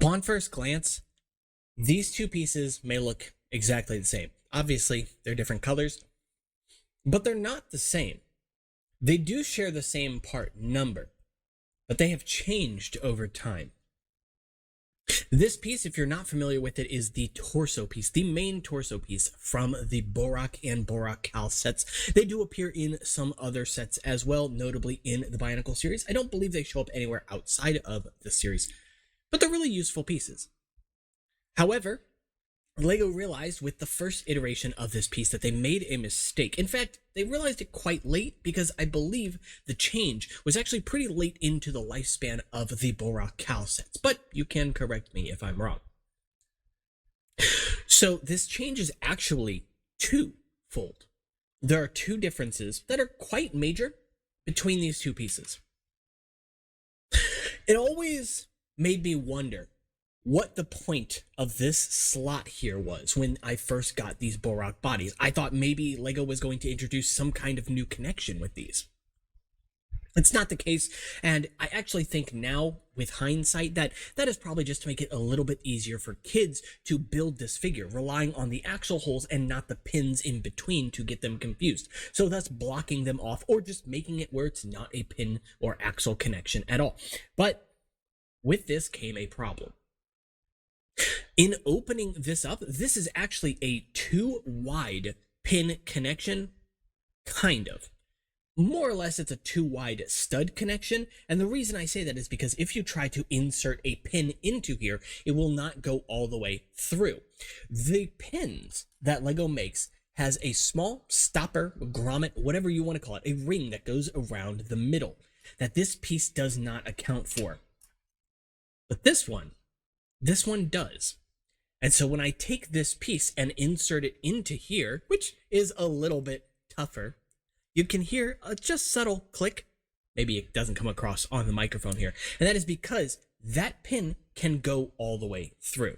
Upon first glance, these two pieces may look exactly the same. Obviously, they're different colors, but they're not the same. They do share the same part number, but they have changed over time. This piece, if you're not familiar with it, is the torso piece, the main torso piece from the Bohrok and Bohrok Cal sets. They do appear in some other sets as well, notably in the Bionicle series. I don't believe they show up anywhere outside of the series, but they're really useful pieces. However, LEGO realized with the first iteration of this piece that they made a mistake. In fact, they realized it quite late because I believe the change was actually pretty late into the lifespan of the Bohrok Cal sets, but you can correct me if I'm wrong. So this change is actually twofold. There are two differences that are quite major between these two pieces. It always made me wonder what the point of this slot here was when I first got these Bohrok bodies. I thought maybe LEGO was going to introduce some kind of new connection with these. It's not the case, and I actually think now, with hindsight, that is probably just to make it a little bit easier for kids to build this figure, relying on the actual holes and not the pins in between to get them confused. So thus blocking them off, or just making it where it's not a pin or axle connection at all. But with this came a problem. In opening this up, this is actually a too wide pin connection, kind of. More or less, it's a too wide stud connection, and the reason I say that is because if you try to insert a pin into here, it will not go all the way through. The pins that LEGO makes has a small stopper, grommet, whatever you want to call it, a ring that goes around the middle, that this piece does not account for. But this one does. And so when I take this piece and insert it into here, which is a little bit tougher, you can hear a just subtle click. Maybe it doesn't come across on the microphone here. And that is because that pin can go all the way through.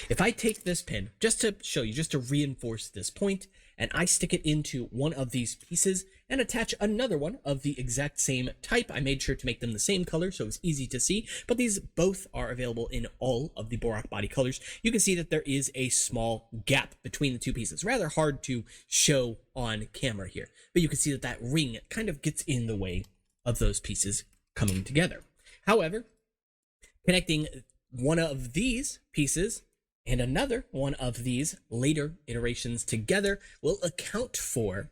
If I take this pin, just to show you, just to reinforce this point, and I stick it into one of these pieces and attach another one of the exact same type. I made sure to make them the same color so it's easy to see, but these both are available in all of the Bohrok body colors. You can see that there is a small gap between the two pieces. Rather hard to show on camera here, but you can see that that ring kind of gets in the way of those pieces coming together. However, connecting one of these pieces and another one of these later iterations together will account for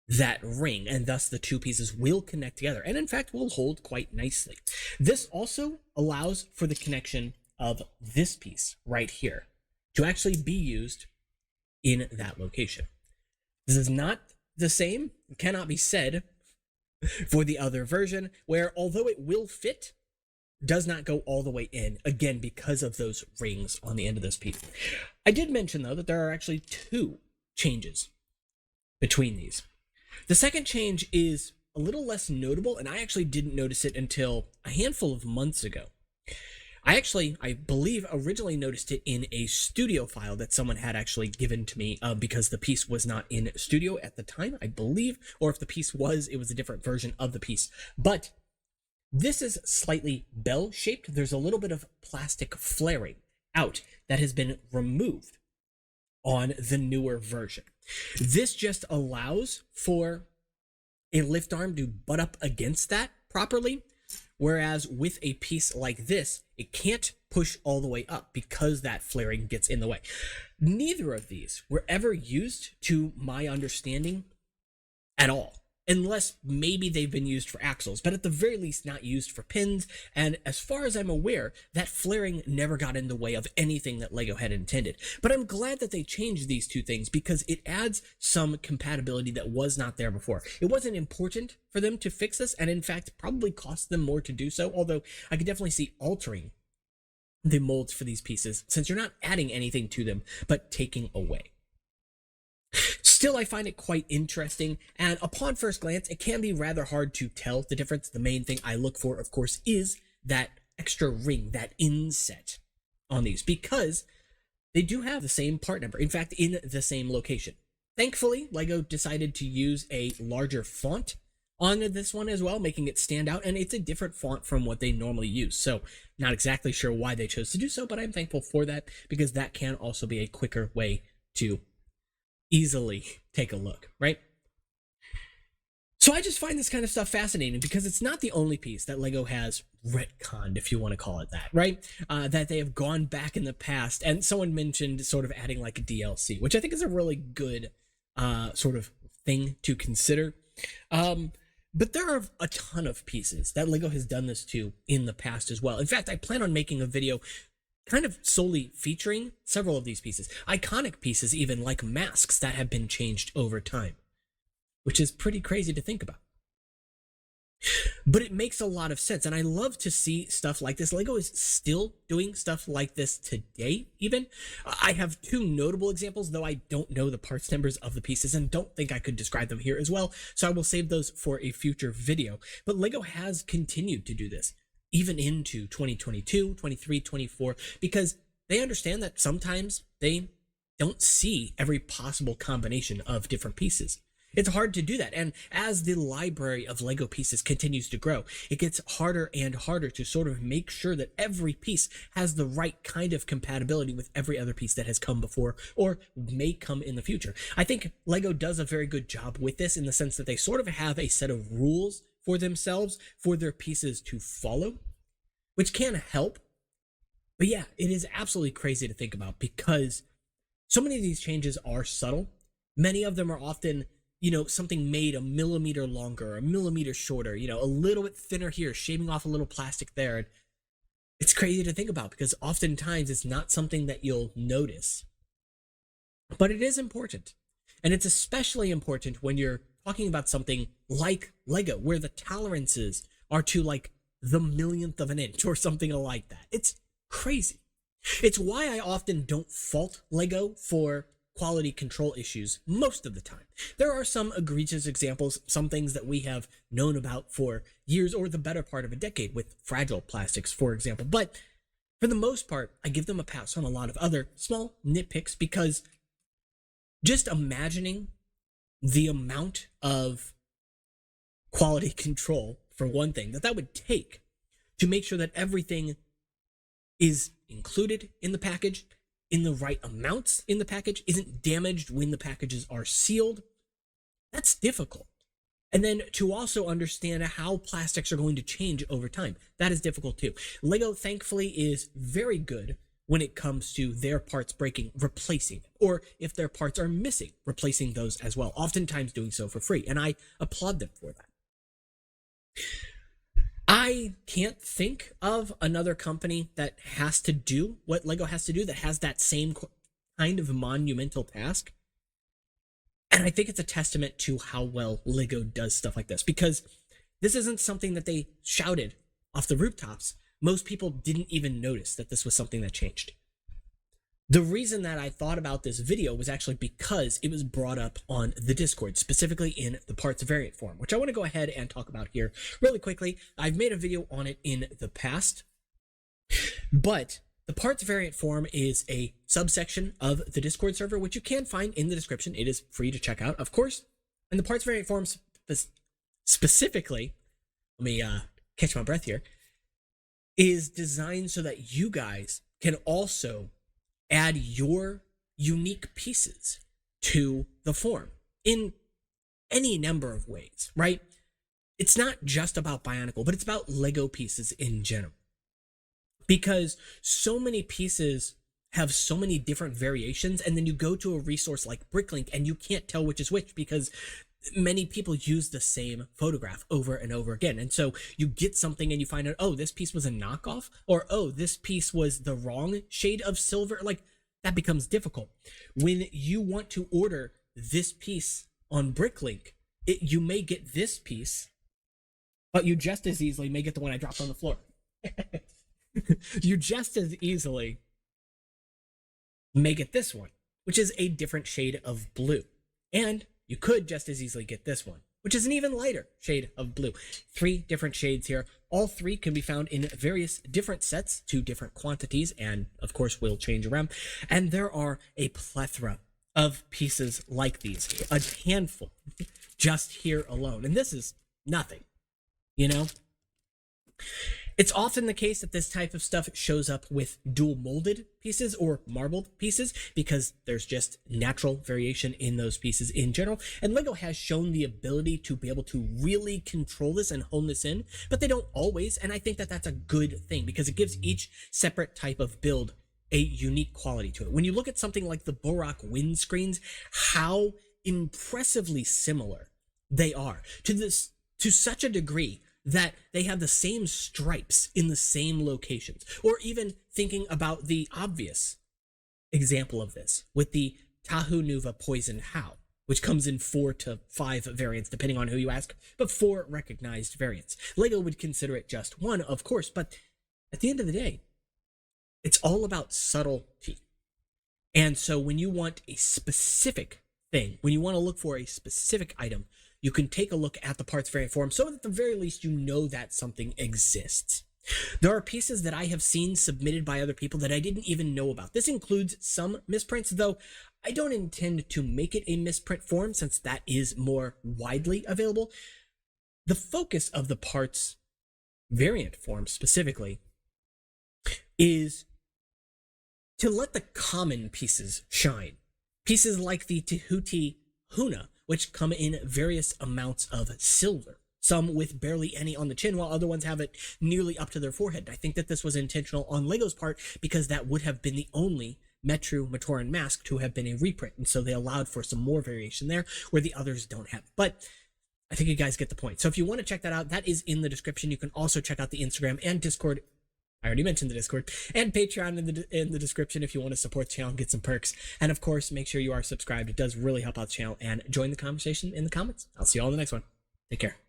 that ring, and thus the two pieces will connect together, and in fact will hold quite nicely. This also allows for the connection of this piece right here to actually be used in that location. This is not the same, cannot be said for the other version, where although it will fit, does not go all the way in, again, because of those rings on the end of this piece. I did mention, though, that there are actually two changes between these. The second change is a little less notable, and I actually didn't notice it until a handful of months ago. I believe, originally noticed it in a studio file that someone had actually given to me because the piece was not in studio at the time, I believe, or if the piece was, it was a different version of the piece. But this is slightly bell-shaped. There's a little bit of plastic flaring out that has been removed on the newer version. This just allows for a lift arm to butt up against that properly, whereas with a piece like this, it can't push all the way up because that flaring gets in the way. Neither of these were ever used, to my understanding, at all. Unless maybe they've been used for axles, but at the very least not used for pins, and as far as I'm aware, that flaring never got in the way of anything that LEGO had intended. But I'm glad that they changed these two things because it adds some compatibility that was not there before. It wasn't important for them to fix this, and in fact probably cost them more to do so, although I could definitely see altering the molds for these pieces since you're not adding anything to them, but taking away. Still, I find it quite interesting, and upon first glance, it can be rather hard to tell the difference. The main thing I look for, of course, is that extra ring, that inset on these, because they do have the same part number, in fact, in the same location. Thankfully, LEGO decided to use a larger font on this one as well, making it stand out, and it's a different font from what they normally use. So not exactly sure why they chose to do so, but I'm thankful for that, because that can also be a quicker way to easily take a look, right? So I just find this kind of stuff fascinating, because it's not the only piece that LEGO has retconned, if you want to call it that, right? That they have gone back in the past, and someone mentioned sort of adding like a DLC, which I think is a really good sort of thing to consider. But there are a ton of pieces that LEGO has done this to in the past as well. In fact, I plan on making a video kind of solely featuring several of these pieces. Iconic pieces even, like masks that have been changed over time, which is pretty crazy to think about. But it makes a lot of sense, and I love to see stuff like this. LEGO is still doing stuff like this today, even. I have two notable examples, though I don't know the parts numbers of the pieces and don't think I could describe them here as well, so I will save those for a future video. But LEGO has continued to do this, even into 2022, 23, 24, because they understand that sometimes they don't see every possible combination of different pieces. It's hard to do that, and as the library of LEGO pieces continues to grow, it gets harder and harder to sort of make sure that every piece has the right kind of compatibility with every other piece that has come before or may come in the future. I think LEGO does a very good job with this, in the sense that they sort of have a set of rules for themselves for their pieces to follow, which can help. But yeah, it is absolutely crazy to think about, because so many of these changes are subtle. Many of them are often, something made a millimeter longer, a millimeter shorter, a little bit thinner here, shaving off a little plastic there. It's crazy to think about, because oftentimes it's not something that you'll notice. But it is important. And it's especially important when you're talking about something like LEGO, where the tolerances are to like the millionth of an inch or something like that. It's crazy. It's why I often don't fault LEGO for quality control issues most of the time. There are some egregious examples, some things that we have known about for years or the better part of a decade, with fragile plastics, for example. But for the most part, I give them a pass on a lot of other small nitpicks, because just imagining the amount of quality control, for one thing, that would take to make sure that everything is included in the package, in the right amounts in the package, isn't damaged when the packages are sealed. That's difficult. And then to also understand how plastics are going to change over time, that is difficult too. LEGO, thankfully, is very good when it comes to their parts breaking, replacing them, or if their parts are missing, replacing those as well, oftentimes doing so for free, and I applaud them for that. I can't think of another company that has to do what LEGO has to do, that has that same kind of monumental task. And I think it's a testament to how well LEGO does stuff like this, because this isn't something that they shouted off the rooftops. Most people didn't even notice that this was something that changed. The reason that I thought about this video was actually because it was brought up on the Discord, specifically in the parts variant forum, which I want to go ahead and talk about here really quickly. I've made a video on it in the past, but the parts variant forum is a subsection of the Discord server, which you can find in the description. It is free to check out, of course. And the parts variant forum specifically, let me catch my breath here, is designed so that you guys can also add your unique pieces to the forum in any number of ways, right? It's not just about Bionicle, but it's about LEGO pieces in general. Because so many pieces have so many different variations, and then you go to a resource like Bricklink and you can't tell which is which, because many people use the same photograph over and over again. And so you get something and you find out, oh, this piece was a knockoff, or oh, this piece was the wrong shade of silver. Like, that becomes difficult. When you want to order this piece on Bricklink, you may get this piece, but you just as easily may get the one I dropped on the floor. You just as easily may get this one, which is a different shade of blue. And you could just as easily get this one, which is an even lighter shade of blue. 3 different shades here. All 3 can be found in various different sets to different quantities, and of course will change around. And there are a plethora of pieces like these, a handful just here alone. And this is nothing, you know? It's often the case that this type of stuff shows up with dual molded pieces or marbled pieces because there's just natural variation in those pieces in general. And LEGO has shown the ability to be able to really control this and hone this in, but they don't always. And I think that that's a good thing because it gives each separate type of build a unique quality to it. When you look at something like the Bohrok windscreens, how impressively similar they are to such a degree that they have the same stripes in the same locations. Or even thinking about the obvious example of this with the Tahu Nuva Poison How, which comes in 4 to 5 variants, depending on who you ask, but 4 recognized variants. LEGO would consider it just one, of course, but at the end of the day, it's all about subtlety. And so when you want a specific thing, when you want to look for a specific item, you can take a look at the parts variant form so that at the very least you know that something exists. There are pieces that I have seen submitted by other people that I didn't even know about. This includes some misprints, though I don't intend to make it a misprint form since that is more widely available. The focus of the parts variant form specifically is to let the common pieces shine. Pieces like the Tehuti Huna, which come in various amounts of silver, some with barely any on the chin, while other ones have it nearly up to their forehead. I think that this was intentional on LEGO's part because that would have been the only Metru Matoran mask to have been a reprint, and so they allowed for some more variation there where the others don't have. But I think you guys get the point. So if you want to check that out, that is in the description. You can also check out the Instagram and Discord. I already mentioned the Discord and Patreon in the description if you want to support the channel and get some perks. And of course, make sure you are subscribed. It does really help out the channel, and join the conversation in the comments. I'll see you all in the next one. Take care.